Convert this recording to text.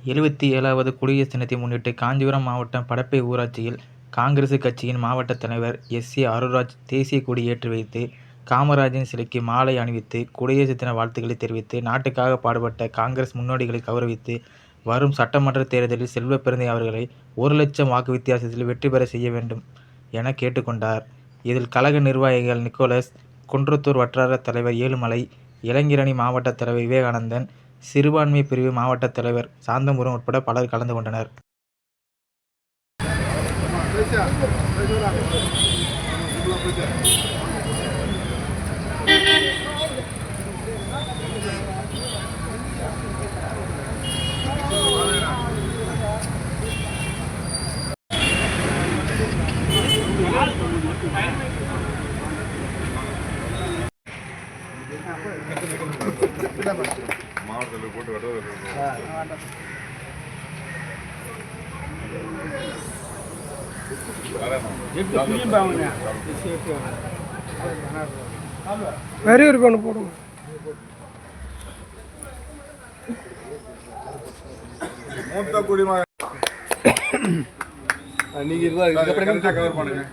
77வது குடியரசு தினத்தை முன்னிட்டு காஞ்சிபுரம் மாவட்டம் படப்பை ஊராட்சியில் காங்கிரஸ் கட்சியின் மாவட்ட தலைவர் எஸ். அருள்ராஜ் தேசிய கொடி ஏற்றி வைத்து காமராஜின் சிலைக்கு மாலை அணிவித்து குடியரசு தின வாழ்த்துக்களை தெரிவித்து நாட்டுக்காக பாடுபட்ட காங்கிரஸ் முன்னோடிகளை கௌரவித்து வரும் சட்டமன்ற தேர்தலில் செல்வப்பிரந்தை அவர்களை 1,00,000 வாக்கு வித்தியாசத்தில் வெற்றி பெற செய்ய வேண்டும் என கேட்டுக்கொண்டார். இதில் கழக நிர்வாகிகள் நிக்கோலஸ், குன்றத்தூர் வட்டார தலைவர் ஏழுமலை, இளைஞரணி மாவட்ட தலைவர் விவேகானந்தன், சிறுபான்மை பிரிவு மாவட்ட தலைவர் சாந்தமுருகன் உட்பட பலர் கலந்து கொண்டனர். மாவட்டத்தில் போட்டு நிறைய இருக்கு ஒன்று போடுங்க. மூத்த குடிமா நீங்க கவர் பண்ணுங்க.